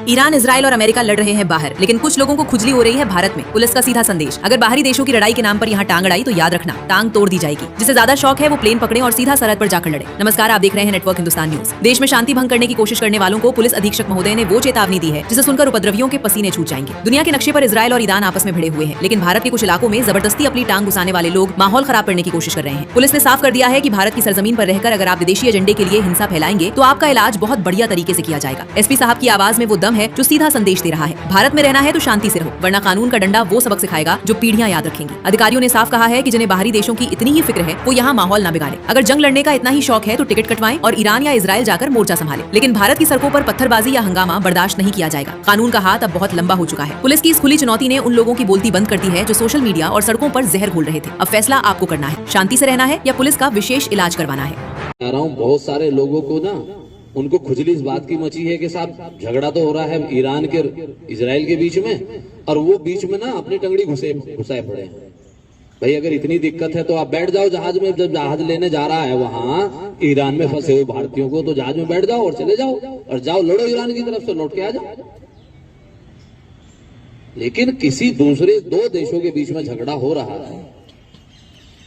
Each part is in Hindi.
ईरान, इजराइल और अमेरिका लड़ रहे हैं बाहर, लेकिन कुछ लोगों को खुजली हो रही है भारत में। पुलिस का सीधा संदेश, अगर बाहरी देशों की लड़ाई के नाम पर यहाँ टांग अड़ाई तो याद रखना, टांग तोड़ दी जाएगी। जिसे ज्यादा शौक है वो प्लेन पकड़े और सीधा सरहद पर जाकर लड़े। नमस्कार, आप देख रहे हैं नेटवर्क हिंदुस्तान न्यूज। देश में शांति भंग करने की कोशिश करने वालों को पुलिस अधीक्षक महोदय ने वो चेतावनी दी है जिसे सुनकर उपद्रवियों के पसीने छूट जाएंगे। दुनिया के नक्शे पर इजराइल और ईरान आपस में भिड़े हुए हैं, लेकिन भारत के कुछ इलाकों में जबरदस्ती अपनी टांग घुसाने वाले लोग माहौल खराब करने की कोशिश कर रहे हैं। पुलिस ने साफ कर दिया है कि भारत की सरजमीन पर रहकर अगर आप विदेशी एजेंडे के लिए हिंसा फैलाएंगे तो आपका इलाज बहुत बढ़िया तरीके से किया जाएगा। एसपी साहब की आवाज में वो दम है जो सीधा संदेश दे रहा है, भारत में रहना है तो शांति से रहो, वरना कानून का डंडा वो सबक सिखाएगा जो पीढ़ियां याद रखेंगी। अधिकारियों ने साफ कहा है कि जिन्हें बाहरी देशों की इतनी ही फिक्र है वो यहाँ माहौल न बिगाड़े। अगर जंग लड़ने का इतना ही शौक है तो टिकट कटवाएं और ईरान या इजराइल जाकर मोर्चा संभालें, लेकिन भारत की सड़कों पर पत्थरबाजी या हंगामा बर्दाश्त नहीं किया जाएगा। कानून का हाथ अब बहुत लंबा हो चुका है। पुलिस की इस खुली चुनौती ने उन लोगों की बोलती बंद कर दी है जो सोशल मीडिया और सड़कों पर जहर घोल रहे थे। अब फैसला आपको करना है, शांति से रहना है या पुलिस का विशेष इलाज करवाना है। बहुत सारे लोगों को ना उनको खुजली इस बात की मची है कि साहब झगड़ा तो हो रहा है ईरान के इजराइल के बीच में और वो बीच में ना अपनी टंगड़ी घुसाए पड़े हैं। भाई अगर इतनी दिक्कत है तो आप बैठ जाओ जहाज में। जब जहाज लेने जा रहा है वहां ईरान में फंसे हुए भारतीयों को, तो जहाज में बैठ जाओ और चले जाओ और जाओ लड़ो ईरान की तरफ से, लौट के आ जाओ। लेकिन किसी दूसरे दो देशों के बीच में झगड़ा हो रहा है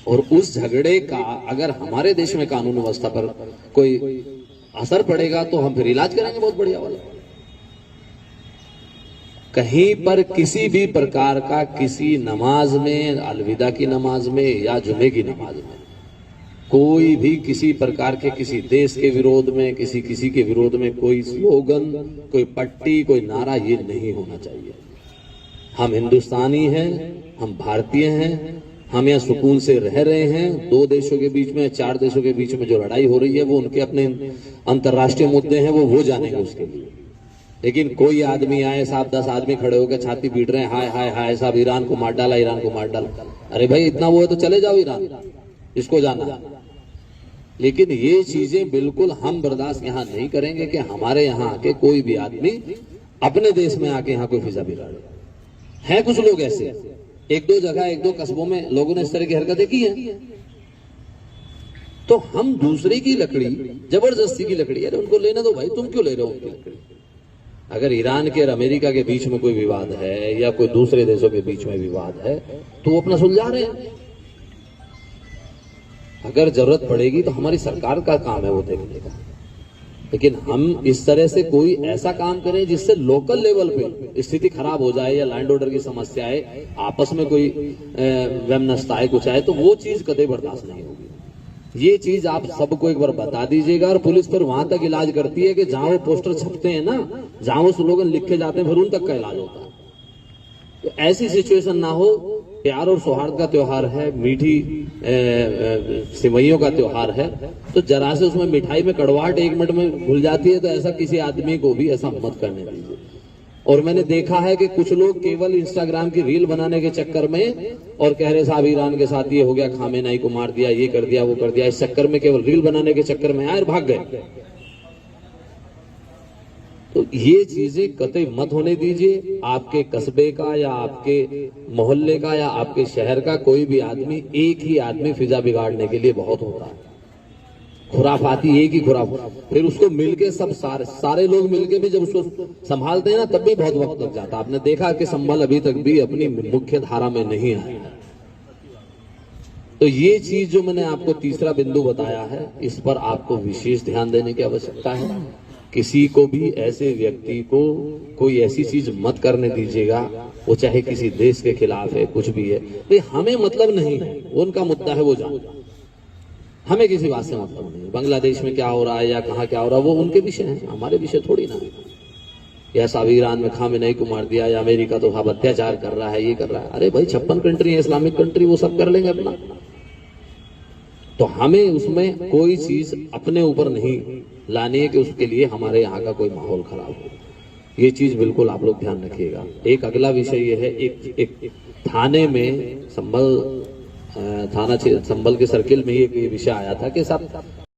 और उस झगड़े का अगर हमारे देश में कानून व्यवस्था पर कोई असर पड़ेगा तो हम फिर इलाज करेंगे बहुत बढ़िया वाला। कहीं पर किसी भी प्रकार का किसी नमाज में, अलविदा की नमाज में या जुमे की नमाज में कोई भी किसी प्रकार के किसी देश के विरोध में, किसी के विरोध में कोई स्लोगन, कोई पट्टी, कोई नारा, ये नहीं होना चाहिए। हम हिंदुस्तानी हैं, हम भारतीय हैं, हम यहाँ सुकून से रह रहे हैं। दो देशों के बीच में, चार देशों के बीच में जो लड़ाई हो रही है वो उनके अपने अंतर्राष्ट्रीय मुद्दे हैं, वो जानेंगे उसके लिए। लेकिन कोई आदमी आए, साहब 10 आदमी खड़े होकर छाती पीट रहे हैं, हाय हाय हाय साहब ईरान को मार डाला, ईरान को मार डाला। अरे भाई इतना वो है तो चले जाओ ईरान, इसको जाना। लेकिन ये चीजें बिल्कुल हम बर्दाश्त यहाँ नहीं करेंगे कि हमारे यहाँ आके कोई भी आदमी अपने देश में आके यहाँ कोई फिजा बिगाड़े। है कुछ लोग ऐसे, एक दो जगह, एक दो कस्बों में लोगों ने इस तरह की हरकतें की हैं। तो हम दूसरे की लकड़ी, जबरदस्ती की लकड़ी, अरे उनको लेने दो भाई, तुम क्यों ले रहे हो उनकी लकड़ी। अगर ईरान के और अमेरिका के बीच में कोई विवाद है या कोई दूसरे देशों के बीच में विवाद है तो वो अपना सुलझा रहे हैं। अगर जरूरत पड़ेगी तो हमारी सरकार का काम है वो देखने का। लेकिन हम इस तरह से कोई ऐसा काम करें जिससे लोकल लेवल पे स्थिति खराब हो जाए या लैंड ऑर्डर की समस्या आए, आपस में कोई वैमनस्यता आए, कुछ आए, तो वो चीज कतई बर्दाश्त नहीं होगी। ये चीज आप सबको एक बार बता दीजिएगा। और पुलिस फिर वहां तक इलाज करती है कि जहां वो पोस्टर छपते हैं ना, जहां वो स्लोगन लिखे जाते हैं, फिर उन तक का इलाज होता है। तो ऐसी सिचुएशन ना हो। प्यार और सौहार्द का त्योहार है, मीठी सिवैयों का त्योहार है, तो जरा से उसमें मिठाई में कड़वाहट 1 मिनट में घुल जाती है, तो ऐसा किसी आदमी को भी ऐसा मत करने दीजिए। और मैंने देखा है कि कुछ लोग केवल इंस्टाग्राम की रील बनाने के चक्कर में और कह रहे साहब ईरान के साथ ये हो गया, खामेनाई को मार दिया, ये कर दिया, वो कर दिया, इस चक्कर में केवल रील बनाने के चक्कर में आए और भाग गए। तो ये चीजें कतई मत होने दीजिए। आपके कस्बे का या आपके मोहल्ले का या आपके शहर का कोई भी आदमी, एक ही आदमी फिजा बिगाड़ने के लिए बहुत होता है। खुराफाती एक ही खुराफात, फिर उसको मिलके सब सारे लोग मिलके भी जब उसको संभालते हैं ना तब भी बहुत वक्त लग जाता है। आपने देखा कि संभल अभी तक भी अपनी मुख्य धारा में नहीं आया। तो ये चीज जो मैंने आपको तीसरा बिंदु बताया है, इस पर आपको विशेष ध्यान देने की आवश्यकता है। किसी को भी, ऐसे व्यक्ति को कोई ऐसी चीज मत करने दीजिएगा, वो चाहे किसी देश के खिलाफ है, कुछ भी है। भाई हमें मतलब नहीं है, उनका मुद्दा है वो जान, हमें किसी बात से मतलब नहीं है। बांग्लादेश में क्या हो रहा है या कहाँ क्या हो रहा है वो उनके विषय है, हमारे विषय थोड़ी ना है। या साहब ईरान में खामेनेई को मार दिया, या अमेरिका तो साहब अत्याचार कर रहा है, ये कर रहा है। अरे भाई 56 कंट्री है, इस्लामिक कंट्री, वो सब कर लेंगे अपना। तो हमें उसमें कोई चीज अपने ऊपर नहीं लानी है कि उसके लिए हमारे यहाँ का कोई माहौल खराब हो। ये चीज बिल्कुल आप लोग ध्यान रखिएगा। एक अगला विषय ये है, एक थाने में संभल के सर्किल में ये विषय आया था कि साहब